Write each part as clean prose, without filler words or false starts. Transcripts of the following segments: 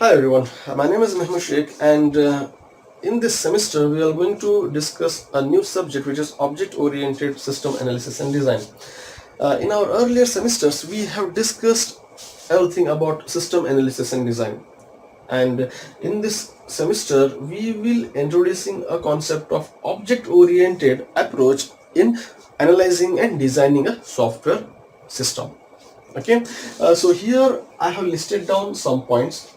Hi everyone, my name is Mehmood Sheikh, and in this semester we are going to discuss a new subject, which is object-oriented system analysis and design. In our earlier semesters we have discussed everything about system analysis and design, and in this semester we will introducing a concept of object-oriented approach in analyzing and designing a software system. Okay, so here I have listed down some points,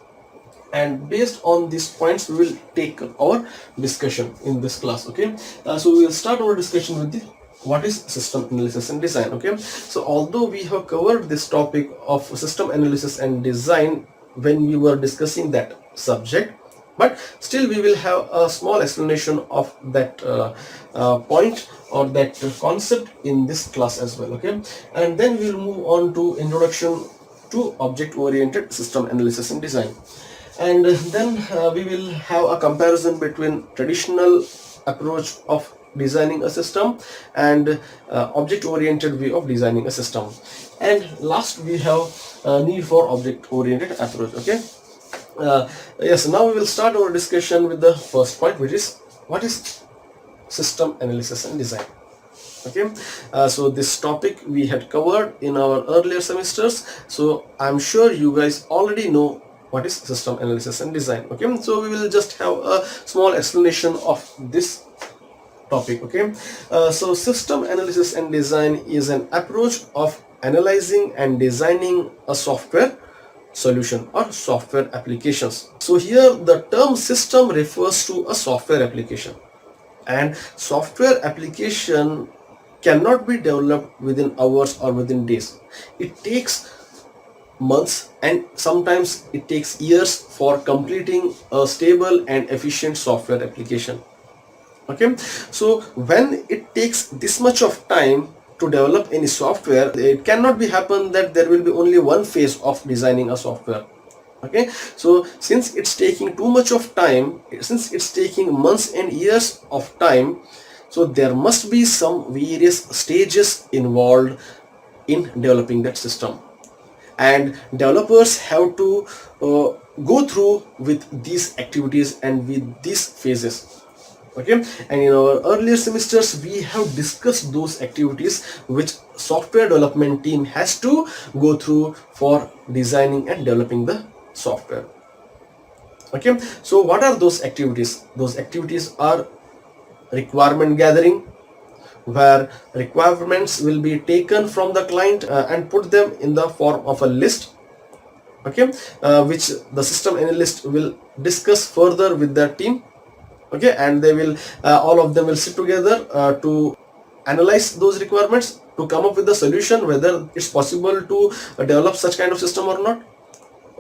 and based on these points we will take our discussion in this class. Okay, so we will start our discussion with the what is system analysis and design. Okay, so although we have covered this topic of system analysis and design when we were discussing that subject, but still we will have a small explanation of that point or that concept in this class as well. Okay, and then we will move on to introduction to object oriented system analysis and design, and then we will have a comparison between traditional approach of designing a system and object oriented way of designing a system, and last we have need for object oriented approach. Okay, yes, now we will start our discussion with the first point, which is what is system analysis and design. Okay, so this topic we had covered in our earlier semesters, so I'm sure you guys already know what is system analysis and design. Okay, so we will just have a small explanation of this topic. Okay, so system analysis and design is an approach of analyzing and designing a software solution or software applications. So here the term system refers to a software application, and software application cannot be developed within hours or within days. It takes months and sometimes it takes years for completing a stable and efficient software application. Okay, so when it takes this much of time to develop any software, it cannot be happen that there will be only one phase of designing a software. Okay, so since it's taking too much of time, since it's taking months and years of time, so there must be some various stages involved in developing that system, and developers have to go through with these activities and with these phases. Okay, and in our earlier semesters we have discussed those activities which software development team has to go through for designing and developing the software. Okay, so what are those activities? Those activities are requirement gathering, where requirements will be taken from the client and put them in the form of a list. Okay, which the system analyst will discuss further with their team. Okay, and they will all of them will sit together to analyze those requirements to come up with the solution, whether it's possible to develop such kind of system or not.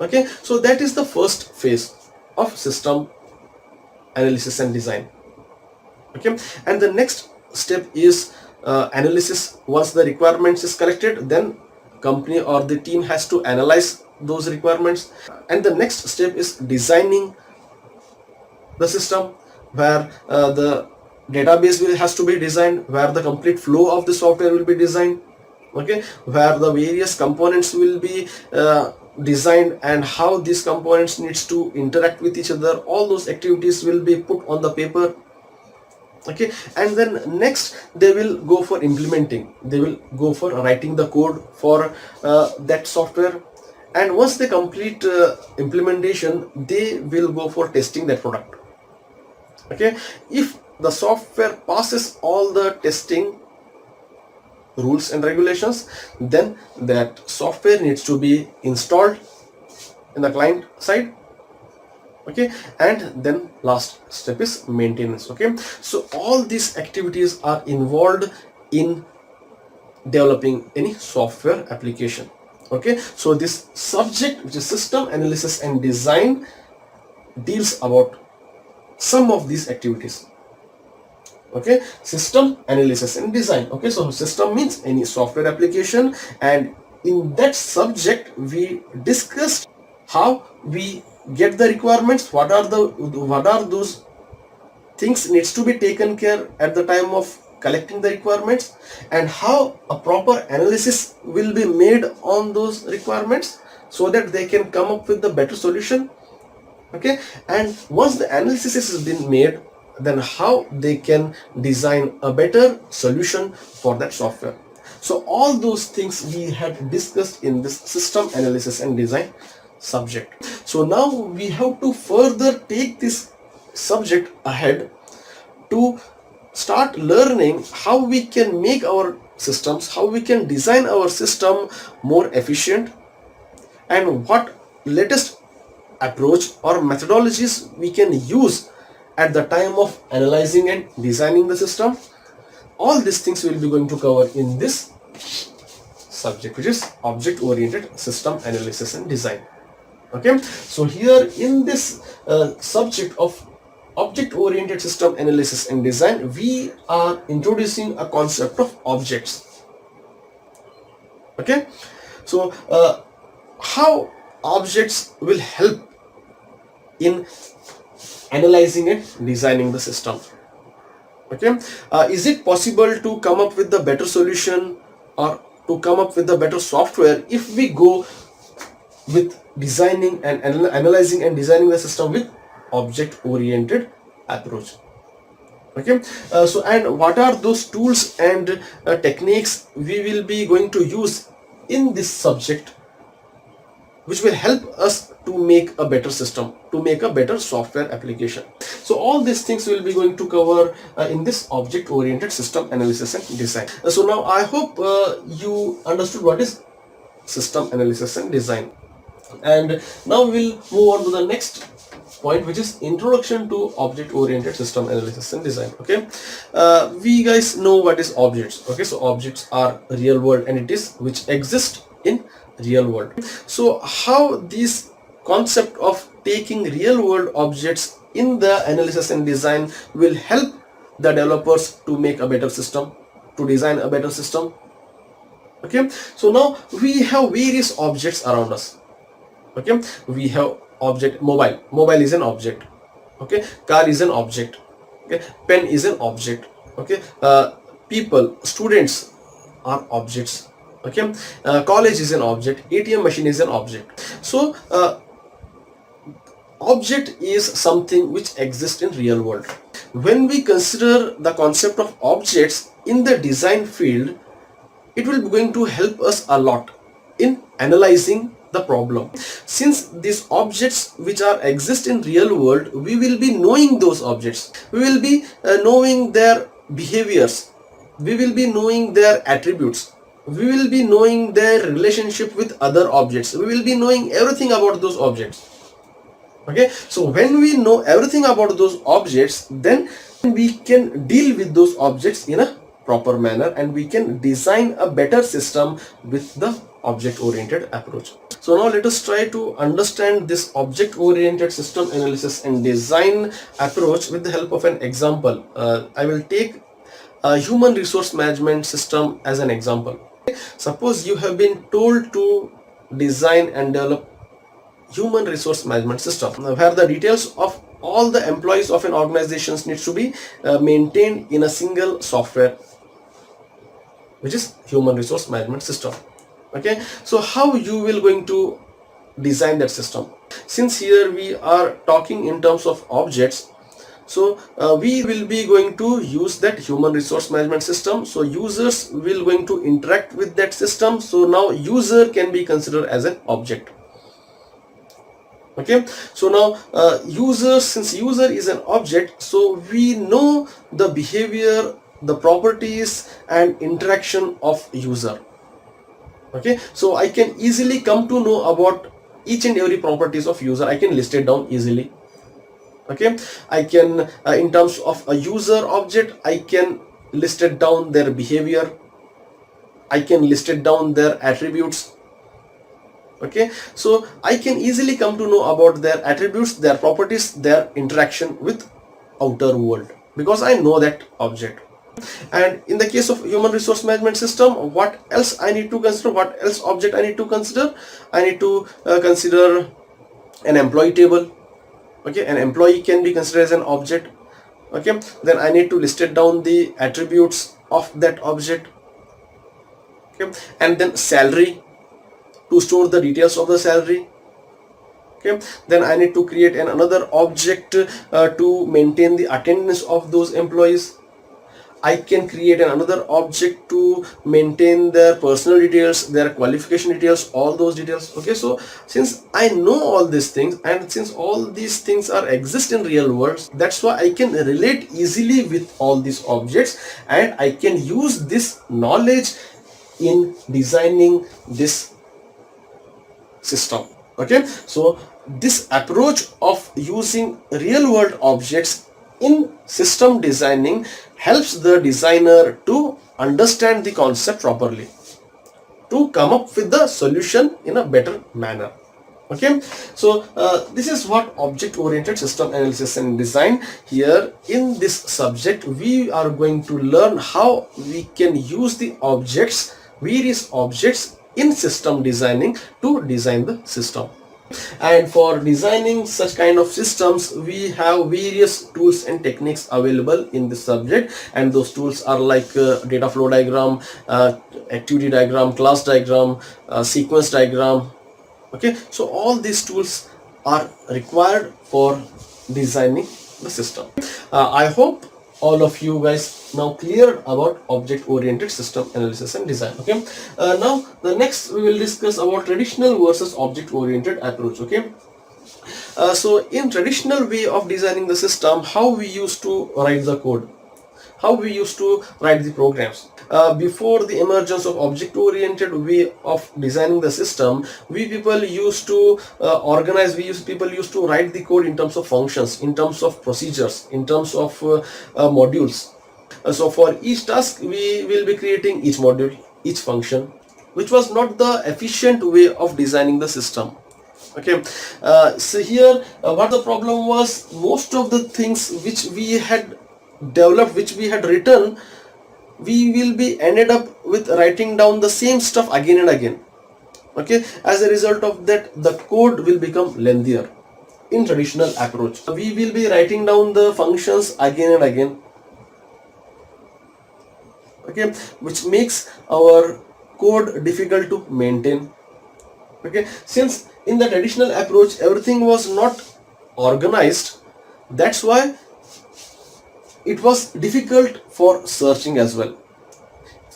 Okay, so that is the first phase of system analysis and design. Okay, and the next step is analysis. Once the requirements is collected, then company or the team has to analyze those requirements, and the next step is designing the system, where the database has to be designed, where the complete flow of the software will be designed. Okay, where the various components will be designed and how these components needs to interact with each other. All those activities will be put on the paper. Okay, and then next they will go for implementing, they will go for writing the code for that software, and once they complete implementation, they will go for testing that product. Okay, if the software passes all the testing rules and regulations, then that software needs to be installed in the client side. Okay, and then last step is maintenance. Okay, so all these activities are involved in developing any software application. Okay, so this subject, which is system analysis and design, deals about some of these activities. Okay, system analysis and design. Okay, so system means any software application, and in that subject we discussed how we get the requirements, what are those things needs to be taken care at the time of collecting the requirements, and how a proper analysis will be made on those requirements so that they can come up with the better solution. Okay, and once the analysis has been made, then how they can design a better solution for that software. So all those things we had discussed in this system analysis and design subject. So now we have to further take this subject ahead to start learning how we can make our systems, how we can design our system more efficient, and what latest approach or methodologies we can use at the time of analyzing and designing the system. All these things we will be going to cover in this subject, which is object oriented system analysis and design. Okay, so here in this subject of object oriented system analysis and design, we are introducing a concept of objects. Okay, so how objects will help in analyzing and designing the system. Okay, is it possible to come up with the better solution or to come up with the better software if we go with designing and analyzing and designing the system with object oriented approach? Okay, so and what are those tools and techniques we will be going to use in this subject which will help us to make a better system, to make a better software application? So all these things we will be going to cover in this object oriented system analysis and design. So now I hope you understood what is system analysis and design, and now we'll move on to the next point, which is introduction to object oriented system analysis and design. Okay, we guys know what is objects. Okay, so objects are real world entities which exist in real world. So how this concept of taking real world objects in the analysis and design will help the developers to make a better system, to design a better system. Okay, so now we have various objects around us. Okay, we have object mobile is an object. Okay, car is an object. Okay, pen is an object. Okay, people, students are objects. Okay, college is an object, ATM machine is an object. So object is something which exists in real world. When we consider the concept of objects in the design field, it will be going to help us a lot in analyzing the problem. Since these objects which are exist in real world, we will be knowing those objects, we will be knowing their behaviors, we will be knowing their attributes, we will be knowing their relationship with other objects, we will be knowing everything about those objects. Okay, so when we know everything about those objects, then we can deal with those objects in a proper manner, and we can design a better system with the object oriented approach. So now let us try to understand this object oriented system analysis and design approach with the help of an example. I will take a human resource management system as an example. Suppose you have been told to design and develop human resource management system where the details of all the employees of an organization needs to be maintained in a single software, which is human resource management system. Okay, so how you will going to design that system? Since here we are talking in terms of objects, so we will be going to use that human resource management system. So users will going to interact with that system. So now user can be considered as an object. Okay, so now user, since user is an object, so we know the behavior, the properties and interaction of user. Okay, so I can easily come to know about each and every properties of user. I can list it down easily. Okay, I can in terms of a user object, I can list it down their behavior, I can list it down their attributes. Okay, so I can easily come to know about their attributes, their properties, their interaction with outer world, because I know that object. And in the case of human resource management system, what else I need to consider, what else object I need to consider? I need to consider an employee table. Okay, an employee can be considered as an object. Okay, then I need to list it down the attributes of that object. Okay, and then salary, to store the details of the salary. Okay, then I need to create another object to maintain the attendance of those employees. I can create another object to maintain their personal details, their qualification details, all those details. Okay, so since I know all these things, and since all these things are exist in real world, that's why I can relate easily with all these objects, and I can use this knowledge in designing this system. Okay, so this approach of using real world objects in system designing helps the designer to understand the concept properly, to come up with the solution in a better manner. Okay, so this is what object oriented system analysis and design. Here in this subject we are going to learn how we can use the objects, various objects in system designing to design the system. And for designing such kind of systems we have various tools and techniques available in this subject, and those tools are like data flow diagram, activity diagram, class diagram, sequence diagram. Okay, so all these tools are required for designing the system. I hope all of you guys now clear about object oriented system analysis and design. Okay, now the next we will discuss about traditional versus object oriented approach. Okay, so in traditional way of designing the system, how we used to write the code, how we used to write the programs. Before the emergence of object-oriented way of designing the system, we people used to people used to write the code in terms of functions, in terms of procedures, in terms of modules. So for each task, we will be creating each module, each function, which was not the efficient way of designing the system. Okay, so here what the problem was, most of the things which we had developed, which we had written, we will be ended up with writing down the same stuff again and again. Okay, as a result of that the code will become lengthier. In traditional approach we will be writing down the functions again and again. Okay, which makes our code difficult to maintain. Okay, since in the traditional approach everything was not organized, that's why it was difficult for searching as well.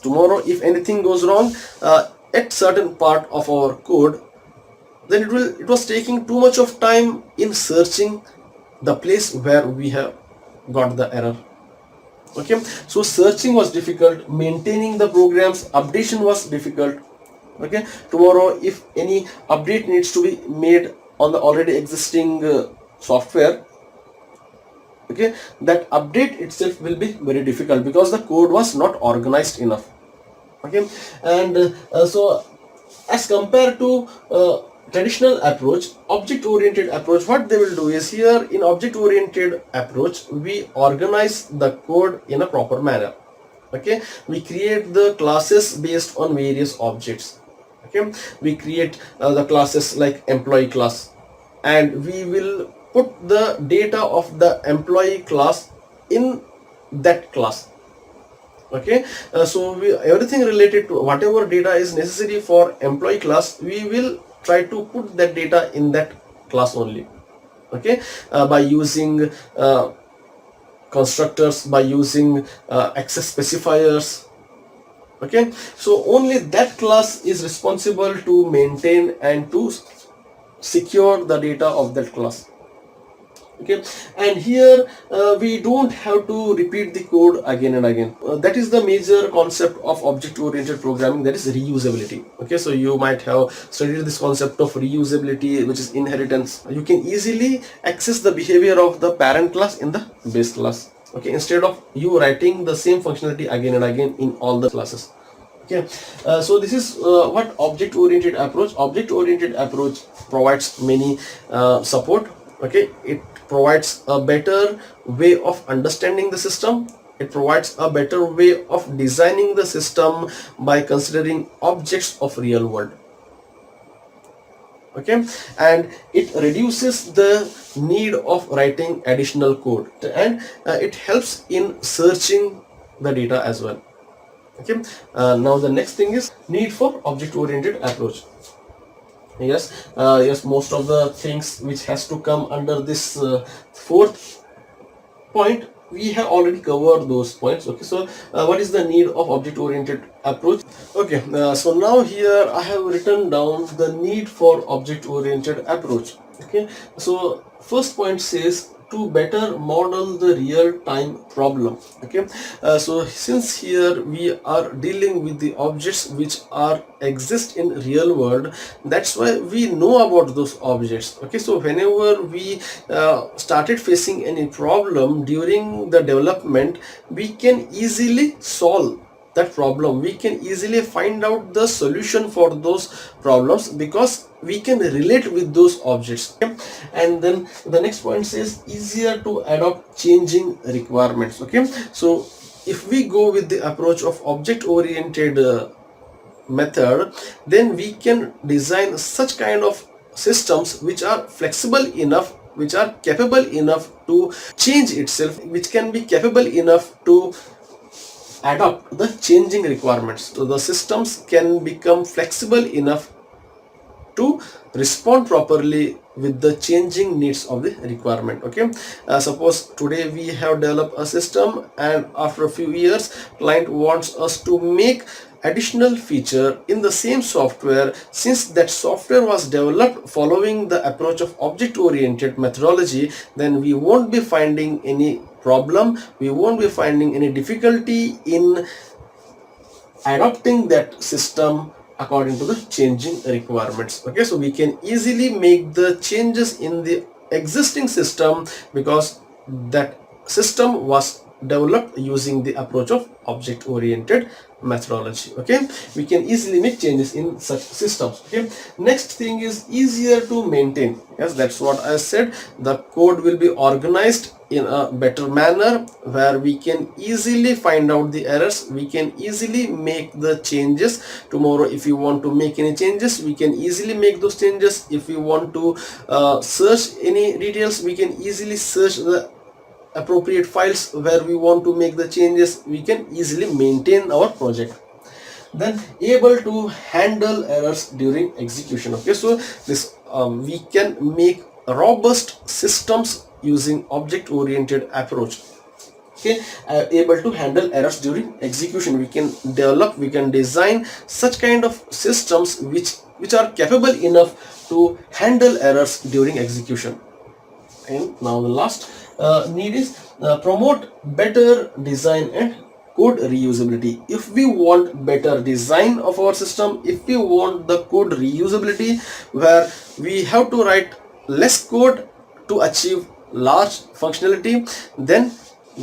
Tomorrow if anything goes wrong at certain part of our code, then it was taking too much of time in searching the place where we have got the error. Okay, so searching was difficult, maintaining the programs, updation was difficult. Okay, tomorrow if any update needs to be made on the already existing software, okay, that update itself will be very difficult because the code was not organized enough. Okay, and so as compared to traditional approach, object oriented approach, what they will do is, here in object oriented approach we organize the code in a proper manner. Okay, we create the classes based on various objects. Okay, we create the classes like employee class, and we will put the data of the employee class in that class. Okay, so everything related to whatever data is necessary for employee class, we will try to put that data in that class only. Okay, by using constructors, by using access specifiers. Okay, so only that class is responsible to maintain and to secure the data of that class. Okay, and here we don't have to repeat the code again and again. That is the major concept of object oriented programming, that is reusability. Okay, so you might have studied this concept of reusability, which is inheritance. You can easily access the behavior of the parent class in the base class. Okay, instead of you writing the same functionality again and again in all the classes. Okay, so this is what object oriented approach. Object oriented approach provides many support. Okay, it provides a better way of understanding the system. It provides a better way of designing the system by considering objects of real world. Okay, and it reduces the need of writing additional code, and it helps in searching the data as well. Okay, now the next thing is need for object oriented approach. Yes, most of the things which has to come under this fourth point, we have already covered those points. Okay, so what is the need of object oriented approach? Okay, so now here I have written down the need for object oriented approach. Okay, so first point says to better model the real time problem. Okay, so since here we are dealing with the objects which are exist in real world, that's why we know about those objects. Okay, so whenever we started facing any problem during the development, we can easily solve that problem, we can easily find out the solution for those problems because we can relate with those objects. Okay? And then the next point says easier to adopt changing requirements. Okay, so if we go with the approach of object oriented method, then we can design such kind of systems which are flexible enough, which are capable enough to change itself, which can be capable enough to adapt the changing requirements. So the systems can become flexible enough to respond properly with the changing needs of the requirement. Okay, suppose today we have developed a system and after a few years client wants us to make additional feature in the same software. Since that software was developed following the approach of object oriented methodology, then we won't be finding any problem, we won't be finding any difficulty in adopting that system according to the changing requirements. Okay, so we can easily make the changes in the existing system because that system was developed using the approach of object oriented methodology. Okay, we can easily make changes in such systems. Okay, next thing is easier to maintain. Yes, that's what I said, the code will be organized in a better manner where we can easily find out the errors, we can easily make the changes. Tomorrow if you want to make any changes, we can easily make those changes. If we want to search any details, we can easily search the appropriate files where we want to make the changes, we can easily maintain our project. Then able to handle errors during execution. Okay, so this we can make robust systems using object oriented approach. Okay, able to handle errors during execution, we can develop, we can design such kind of systems which are capable enough to handle errors during execution. And now the last need is promote better design and code reusability. If we want better design of our system, if we want the code reusability where we have to write less code to achieve large functionality, then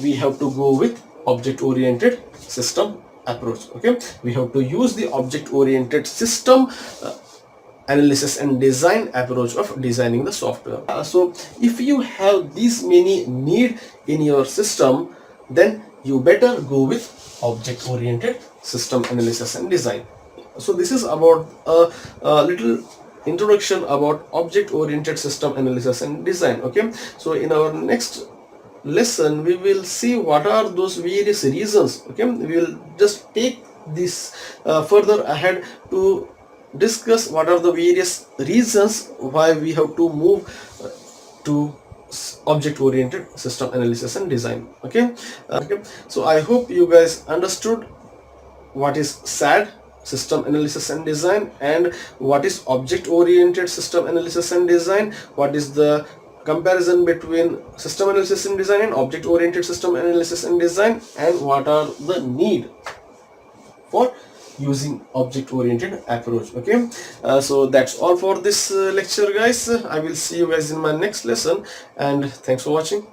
we have to go with object oriented system approach. Okay, we have to use the object oriented system analysis and design approach of designing the software. So if you have these many need in your system, then you better go with object oriented system analysis and design. So this is about a little introduction about object oriented system analysis and design. Okay, so in our next lesson we will see what are those various reasons. Okay, we will just take this further ahead to discuss what are the various reasons why we have to move to object oriented system analysis and design. Okay, so I hope you guys understood what is SAD, system analysis and design, and what is object oriented system analysis and design, what is the comparison between system analysis and design and object oriented system analysis and design, and what are the need for using object oriented approach. Okay, so that's all for this lecture guys. I will see you guys in my next lesson, and thanks for watching.